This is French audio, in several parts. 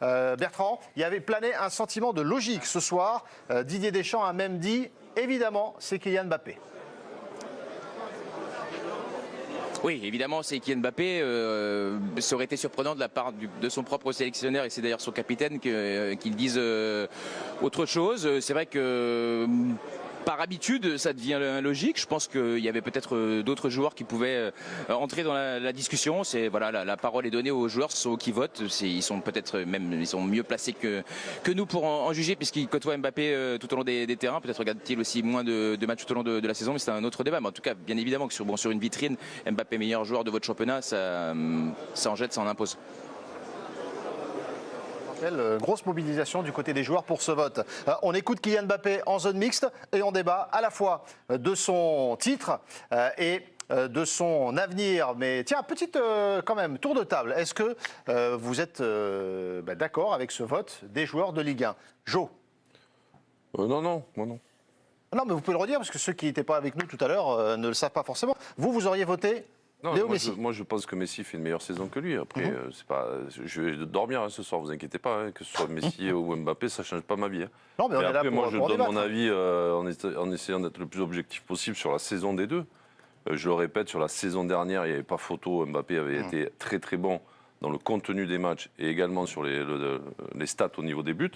Bertrand, il y avait plané un sentiment de logique ce soir. Didier Deschamps a même dit, évidemment, c'est Kylian Mbappé. Oui, évidemment, c'est Kylian Mbappé. Ça aurait été surprenant de la part de son propre sélectionneur, et c'est d'ailleurs son capitaine, qu'il dise autre chose. C'est vrai que par habitude, ça devient logique. Je pense qu'il y avait peut-être d'autres joueurs qui pouvaient entrer dans la discussion. C'est voilà, la parole est donnée aux joueurs, ceux qui votent. Ils sont peut-être même ils sont mieux placés que nous pour en juger, puisqu'ils côtoient Mbappé tout au long des terrains. Peut-être regarde-t-il aussi moins de matchs tout au long de la saison, mais c'est un autre débat. Mais en tout cas, bien évidemment que sur une vitrine, Mbappé meilleur joueur de votre championnat, ça en jette, ça en impose. Grosse mobilisation du côté des joueurs pour ce vote. On écoute Kylian Mbappé en zone mixte et on débat à la fois de son titre et de son avenir. Mais tiens, petite quand même tour de table. Est-ce que vous êtes d'accord avec ce vote des joueurs de Ligue 1? Jo? Non, moi non. Non, mais vous pouvez le redire parce que ceux qui n'étaient pas avec nous tout à l'heure ne le savent pas forcément. Vous auriez voté Non, Léo Messi. moi, je pense que Messi fait une meilleure saison que lui. Après, c'est pas, je vais dormir ce soir, vous inquiétez pas, que ce soit Messi ou Mbappé, ça ne change pas ma vie. Non, mais on est là après, pour, moi, je pour donne débattre. mon avis en essayant d'être le plus objectif possible sur la saison des deux. Je le répète, sur la saison dernière, il n'y avait pas photo. Mbappé avait été très très bon dans le contenu des matchs et également sur les stats au niveau des buts.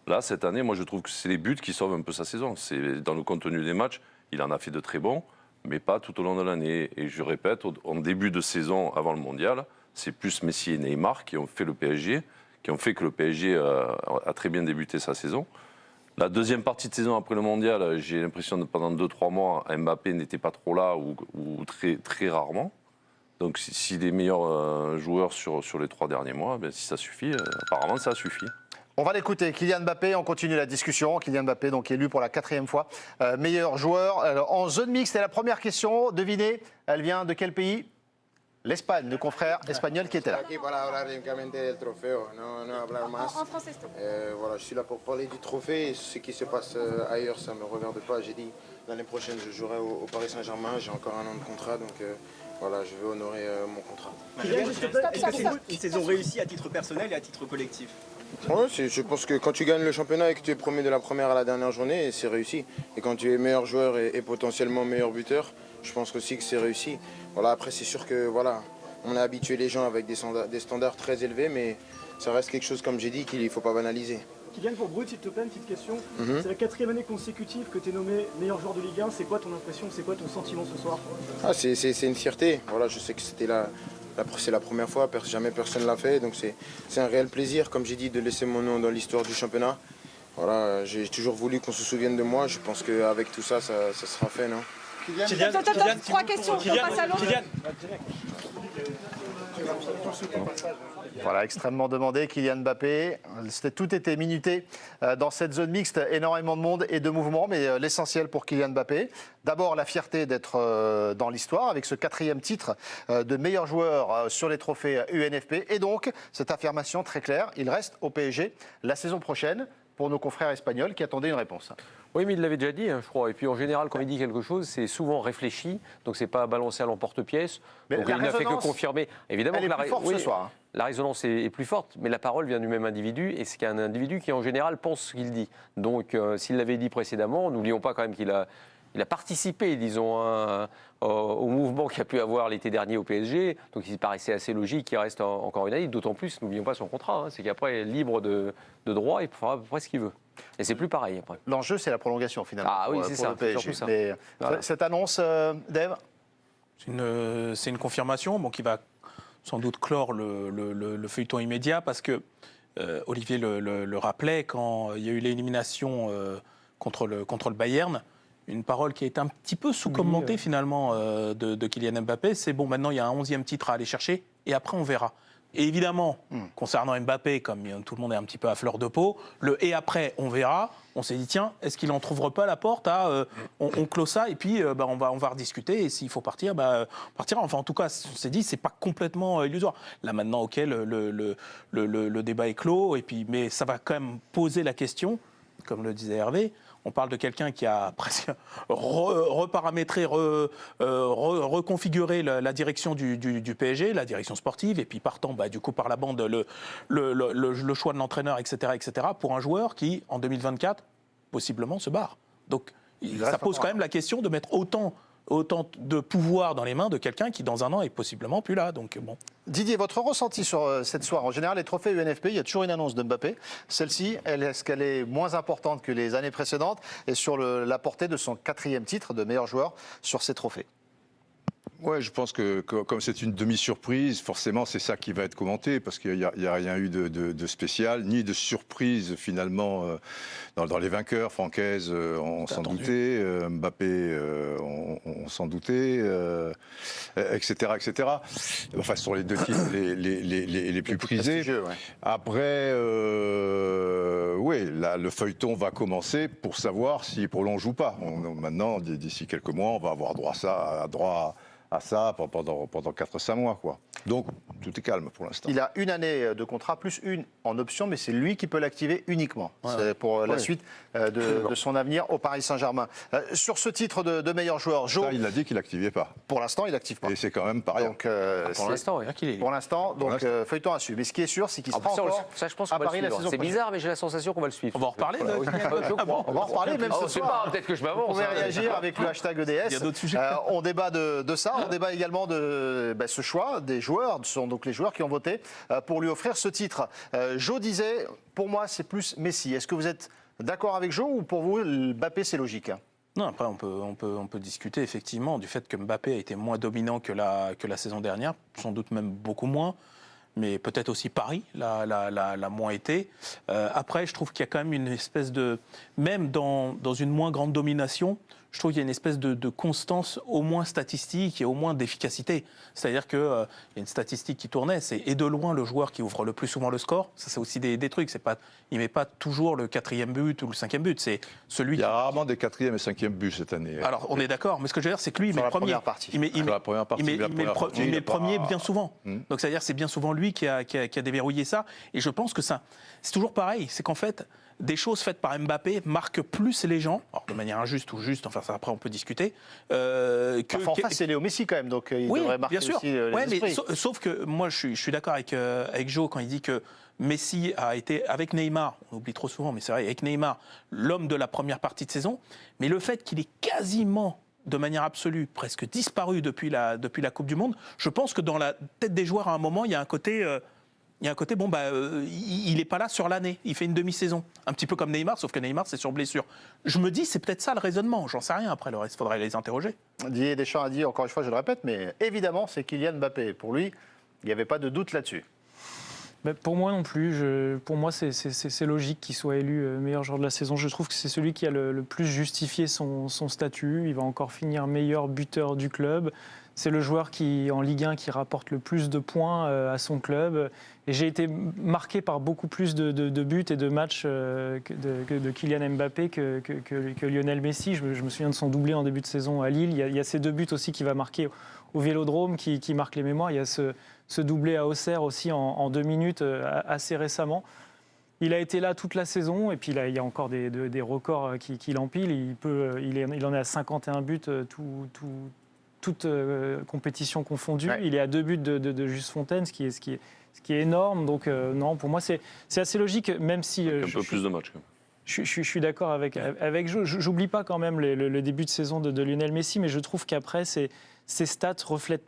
Là, cette année, moi, je trouve que c'est les buts qui sauvent un peu sa saison. C'est dans le contenu des matchs, il en a fait de très bons, mais pas tout au long de l'année. Et je répète, en début de saison, avant le mondial, c'est plus Messi et Neymar qui ont fait le PSG, qui ont fait que le PSG a très bien débuté sa saison. La deuxième partie de saison après le mondial, j'ai l'impression que pendant 2-3 mois, Mbappé n'était pas trop là ou très, très rarement. Donc si les meilleurs joueurs sur les 3 derniers mois, ben, si ça suffit, apparemment ça suffit. On va l'écouter, Kylian Mbappé, on continue la discussion. Kylian Mbappé, donc élu pour la 4e fois meilleur joueur en zone mixte. Et la première question, devinez, elle vient de quel pays? L'Espagne, le confrère espagnol qui était là. En français, s'il te plaît. Voilà, je suis là pour parler du trophée. Ce qui se passe ailleurs, ça ne me regarde pas. J'ai dit l'année prochaine, je jouerai au Paris Saint-Germain. J'ai encore un an de contrat, donc voilà, je vais honorer mon contrat. Est-ce que c'est une saison réussie à titre personnel et à titre collectif? Ouais, je pense que quand tu gagnes le championnat et que tu es premier de la première à la dernière journée, c'est réussi. Et quand tu es meilleur joueur et potentiellement meilleur buteur, je pense aussi que c'est réussi. Voilà, après, c'est sûr que voilà, on a habitué les gens avec des standards très élevés, mais ça reste quelque chose, comme j'ai dit, qu'il ne faut pas banaliser. Kylian, pour Brut, s'il te plaît, une petite question. C'est la 4e année consécutive que tu es nommé meilleur joueur de Ligue 1. C'est quoi ton impression? C'est quoi ton sentiment ce soir? C'est une fierté. Voilà, je sais que c'était c'est la première fois, jamais personne ne l'a fait. Donc c'est un réel plaisir, comme j'ai dit, de laisser mon nom dans l'histoire du championnat. Voilà, j'ai toujours voulu qu'on se souvienne de moi. Je pense qu'avec tout ça, ça sera fait, non? Kylian, 3 questions, on passe à l'autre. Voilà, extrêmement demandé, Kylian Mbappé. Tout était minuté dans cette zone mixte, énormément de monde et de mouvements, mais l'essentiel pour Kylian Mbappé, d'abord la fierté d'être dans l'histoire avec ce 4e titre de meilleur joueur sur les trophées UNFP, et donc cette affirmation très claire, il reste au PSG la saison prochaine, pour nos confrères espagnols qui attendaient une réponse. Oui, mais il l'avait déjà dit, je crois. Et puis en général, quand il dit quelque chose, c'est souvent réfléchi, donc c'est pas balancé à l'emporte-pièce. Donc il n'a fait que confirmer. Évidemment, elle est plus forte ce soir. La résonance est plus forte, mais la parole vient du même individu, et c'est un individu qui en général pense ce qu'il dit. Donc s'il l'avait dit précédemment, n'oublions pas quand même qu'il a participé, disons, au mouvement qu'il y a pu avoir l'été dernier au PSG. Donc il paraissait assez logique qu'il reste encore une année. D'autant plus, n'oublions pas son contrat. C'est qu'après, libre de droit, il fera à peu près ce qu'il veut. Et c'est plus pareil après. L'enjeu, c'est la prolongation finalement. Ah oui, c'est ça. Le PSG. Ça. Mais, voilà. Cette annonce, Dave, c'est une confirmation qui va sans doute clore le feuilleton immédiat, parce que Olivier le rappelait, quand il y a eu l'élimination contre le Bayern, une parole qui a été un petit peu sous-commentée finalement de Kylian Mbappé, c'est bon, maintenant il y a un 11e titre à aller chercher et après on verra. Et évidemment, concernant Mbappé, comme tout le monde est un petit peu à fleur de peau, le « et après, on verra », on s'est dit, tiens, est-ce qu'il n'en trouverait pas la porte à on clôt ça et puis on va rediscuter, et s'il faut partir, on partira. Enfin, en tout cas, on s'est dit, c'est pas complètement illusoire. Là, maintenant, OK, le débat est clos, et puis, mais ça va quand même poser la question, comme le disait Hervé, On parle de quelqu'un qui a presque reparamétré, reconfiguré la direction du PSG, la direction sportive, et puis partant du coup par la bande le choix de l'entraîneur, etc., pour un joueur qui, en 2024, possiblement se barre. Donc ça pose quand même la question de mettre autant de pouvoir dans les mains de quelqu'un qui, dans un an, est possiblement plus là. Donc, bon. Didier, votre ressenti sur cette soirée? En général, les trophées UNFP, il y a toujours une annonce de Mbappé. Celle-ci, est-ce qu'elle est moins importante que les années précédentes et sur la portée de son 4e titre de meilleur joueur sur ces trophées? Ouais, je pense que comme c'est une demi-surprise, forcément c'est ça qui va être commenté parce qu'il n'y a rien eu de spécial, ni de surprise finalement dans les vainqueurs. Francaise, on s'en doutait, Mbappé, on s'en doutait, etc., etc. Enfin, sur les 2 titres les plus prisés. Ouais. Après, oui, le feuilleton va commencer pour savoir s'il prolonge ou pas. Maintenant, d'ici quelques mois, on va avoir droit à ça pendant 4-5 mois, quoi. Donc, tout est calme pour l'instant. Il a une année de contrat, plus une en option, mais c'est lui qui peut l'activer uniquement. Ouais. C'est pour la suite de son avenir au Paris Saint-Germain. Sur ce titre de meilleur joueur, Jo... Ça, il a dit qu'il l'activait pas. Pour l'instant, il n'active pas. Et c'est quand même pas rien. Donc, pour l'instant, oui. Pour l'instant, donc feuilleton à suivre. Mais ce qui est sûr, c'est qu'il sera encore ça, je pense à Paris la saison prochaine. C'est bizarre, mais j'ai la sensation qu'on va le suivre. On va en reparler on va en reparler, même ce soir. Peut-être que je m'avance. Vous pouvez réagir avec le hashtag EDS. Il y a d'autres sujets. On débat de ça. On débat également de ce choix des joueurs. Ce sont donc les joueurs qui ont voté pour lui offrir ce titre. Jo disait, pour moi, c'est plus Messi. Est-ce que vous êtes d'accord avec Jo ou pour vous, Mbappé, c'est logique? Non, après, on peut discuter effectivement du fait que Mbappé a été moins dominant que la saison dernière, sans doute même beaucoup moins. Mais peut-être aussi Paris l'a moins été. Après, je trouve qu'il y a quand même une espèce de... Même dans une moins grande domination, je trouve qu'il y a une espèce de constance, au moins statistique et au moins d'efficacité. C'est-à-dire qu'il y a une statistique qui tournait, c'est de loin le joueur qui ouvre le plus souvent le score. Ça, c'est aussi des trucs. Il ne met pas toujours le 4e but ou le 5e but. C'est celui il y a rarement des 4e et 5e buts cette année. Alors, on est d'accord. Mais ce que je veux dire, c'est que lui, il met le premier. Il met le premier bien souvent. Donc, c'est-à-dire c'est bien souvent lui qui a déverrouillé ça. Et je pense que ça, c'est toujours pareil. C'est qu'en fait, des choses faites par Mbappé marquent plus les gens, alors de manière injuste ou juste, enfin ça après on peut discuter. En face, c'est Léo Messi quand même, donc il devrait marquer bien sûr. aussi les esprits. Sauf que moi je suis d'accord avec Jo quand il dit que Messi a été, avec Neymar, on oublie trop souvent, mais c'est vrai, avec Neymar, l'homme de la première partie de saison, mais le fait qu'il est quasiment de manière absolue, presque disparu depuis la Coupe du Monde, je pense que dans la tête des joueurs à un moment, il y a un côté... il n'est pas là sur l'année, il fait une demi-saison. Un petit peu comme Neymar, sauf que Neymar, c'est sur blessure. Je me dis, c'est peut-être ça le raisonnement, j'en sais rien, après le reste, il faudrait les interroger. Didier Deschamps a dit, encore une fois, je le répète, mais évidemment, c'est Kylian Mbappé. Pour lui, il n'y avait pas de doute là-dessus. Mais pour moi non plus, pour moi c'est logique qu'il soit élu meilleur joueur de la saison. Je trouve que c'est celui qui a le plus justifié son statut. Il va encore finir meilleur buteur du club. C'est le joueur qui, en Ligue 1 qui rapporte le plus de points à son club. Et j'ai été marqué par beaucoup plus de buts et de matchs de Kylian Mbappé que Lionel Messi. Je me souviens de son doublé en début de saison à Lille. Il y a ces 2 buts aussi qu'il va marquer au Vélodrome qui marquent les mémoires. Il y a ce doublé à Auxerre aussi en 2 minutes assez récemment. Il a été là toute la saison et puis là, il y a encore des records qui l'empilent. Il en est à 51 buts toute compétition confondue. Ouais. Il est à 2 buts de Juste Fontaine, ce qui est énorme. Donc non, pour moi, c'est assez logique, même si... un peu plus de matchs. Je suis d'accord avec Jo. J'oublie pas quand même le début de saison de Lionel Messi, mais je trouve qu'après, ces stats reflètent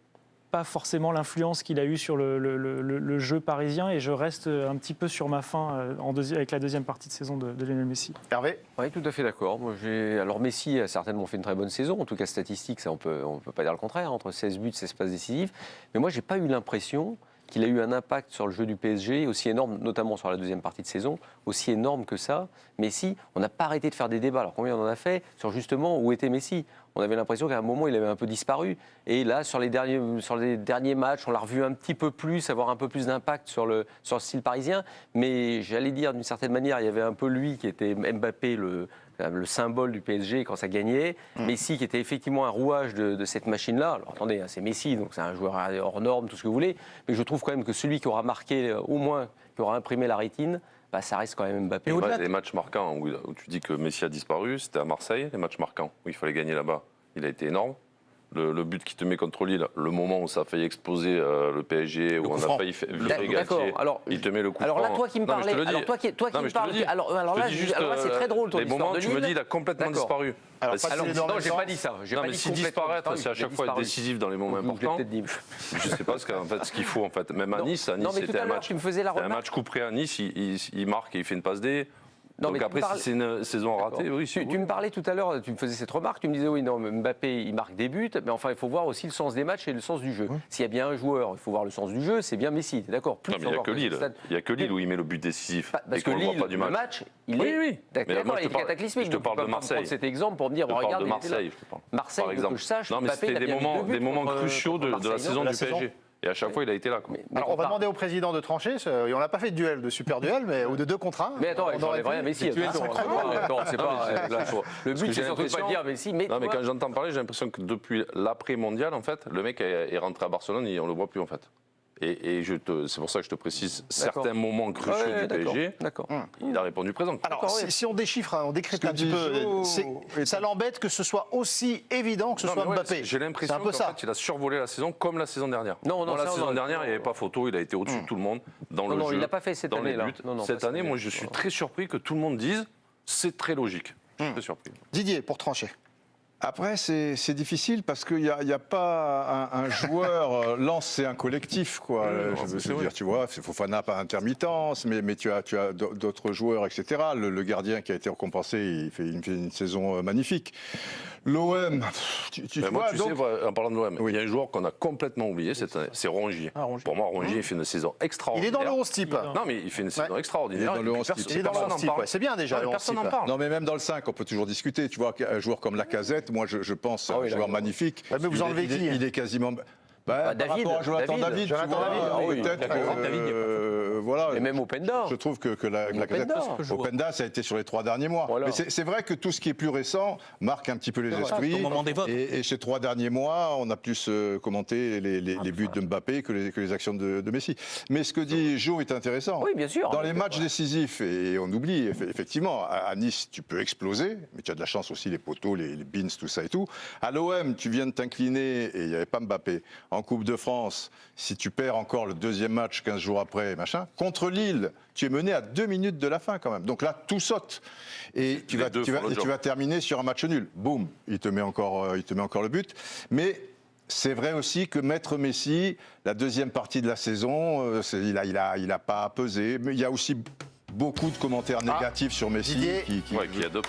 pas forcément l'influence qu'il a eue sur le jeu parisien, et je reste un petit peu sur ma faim avec la deuxième partie de saison de Lionel Messi. Hervé ? Oui, tout à fait d'accord. Alors Messi a certainement fait une très bonne saison, en tout cas statistique, ça on peut pas dire le contraire, entre 16 buts, 16 passes décisives, mais moi j'ai pas eu l'impression qu'il a eu un impact sur le jeu du PSG aussi énorme, notamment sur la deuxième partie de saison, aussi énorme que ça. Messi, on n'a pas arrêté de faire des débats. Alors combien on en a fait sur justement où était Messi ? On avait l'impression qu'à un moment, il avait un peu disparu. Et là, sur les derniers matchs, on l'a revu un petit peu plus, avoir un peu plus d'impact sur le style parisien. Mais j'allais dire, d'une certaine manière, il y avait un peu lui qui était Mbappé, le symbole du PSG quand ça gagnait. Messi qui était effectivement un rouage de cette machine-là. Alors attendez, c'est Messi, donc c'est un joueur hors norme, tout ce que vous voulez. Mais je trouve quand même que celui qui aura marqué au moins qui aura imprimé la rétine, bah, ça reste quand même Mbappé. Les matchs marquants où tu dis que Messi a disparu, c'était à Marseille, les matchs marquants où il fallait gagner là-bas. Il a été énorme. Le but qui te met contre Lille, le moment où ça a failli exploser le PSG, où on a failli virer Galtier, il te met le coup franc. Alors là, toi qui me parlais, alors qui me parles, alors là, c'est très drôle ton les histoire moments de tu me Lille. dis, il a complètement disparu. Alors, non, j'ai pas dit ça. Non, mais si disparaître, c'est à chaque fois être décisif dans les moments importants. Je sais pas ce qu'il faut en fait. Même à Nice, c'était un match coup près à Nice, il marque et il fait une passe D. Non, donc après, si c'est une saison ratée, oui. Tu me parlais tout à l'heure, tu me faisais cette remarque, tu me disais oui, non, Mbappé, il marque des buts, mais enfin, il faut voir aussi le sens des matchs et le sens du jeu. S'il y a bien un joueur, il faut voir le sens du jeu, c'est bien Messi, d'accord. Non, mais il n'y a que Lille. Il n'y a que Lille où il met le but décisif. Parce que Lille, le match, il est d'accord, il est cataclysmique. Je te parle de Marseille. Cet exemple pour me dire, regarde, Marseille, Marseille, que je sache, non, mais c'était des moments cruciaux de la saison du PSG. Et à chaque fois, il a été là. Alors, on va demander au président de trancher. On n'a pas fait de duel, de super duel, ou de 2 contre 1. Mais attends, on n'enlève rien à Messi. C'est pas. Le but, c'est surtout pas dire Messi. Non, mais quand j'entends parler, j'ai l'impression que depuis l'après-mondial, en fait, le mec est rentré à Barcelone et on le voit plus, en fait. Et c'est pour ça que je te précise certains moments cruciaux du PSG. Il a répondu présent. Alors, si on déchiffre, on décrypte un petit peu, ça l'embête que ce soit aussi évident que ce soit Mbappé. J'ai l'impression qu'il a survolé la saison comme la saison dernière. Non, la saison dernière, il n'y avait pas photo, il a été au-dessus de tout le monde dans le jeu. Non, il n'a pas fait cette année-là. Cette année, moi, je suis très surpris que tout le monde dise c'est très logique. Très surpris. Didier, pour trancher. Après, c'est difficile parce qu'il n'y a pas un joueur. Lens, c'est un collectif, quoi. Je veux dire, tu vois, Fofana pas intermittence, mais tu as d'autres joueurs, etc. Le gardien qui a été récompensé, il fait une saison magnifique. L'OM, tu vois, sais, en parlant de l'OM, il y a un joueur qu'on a complètement oublié cette année, c'est Rongier. Pour moi, Rongier, il fait une saison extraordinaire. Il est dans le 11 type. Non, mais il fait une saison extraordinaire. Il est dans le 11 type. C'est bien déjà. Personne n'en parle. Non, mais même dans le 5, on peut toujours discuter. Tu vois, un joueur comme Lacazette, moi, je pense, un joueur magnifique. Mais vous enlevez qui? Il est quasiment. David, Jonathan David, peut-être. Voilà. Et même Openda. Je trouve que Openda, ça a été sur les 3 derniers mois. Voilà. Mais c'est vrai que tout ce qui est plus récent marque un petit peu les esprits. Et ces 3 derniers mois, on a plus commenté les buts de Mbappé que les actions de Messi. Mais ce que dit Jo est intéressant. Oui, bien sûr. Dans les matchs décisifs, et on oublie, effectivement, à Nice, tu peux exploser, mais tu as de la chance aussi, les poteaux, les bins, tout ça et tout. À l'OM, tu viens de t'incliner et il n'y avait pas Mbappé. En Coupe de France, si tu perds encore le deuxième match 15 jours après, machin, contre Lille, tu es mené à 2 minutes de la fin quand même. Donc là, tout saute. Et tu vas terminer sur un match nul. Boum, il te met encore le but. Mais c'est vrai aussi que mettre Messi, la deuxième partie de la saison, il a pas pesé. Mais il y a aussi beaucoup de commentaires négatifs sur Messi Didier, qui a 2 pas.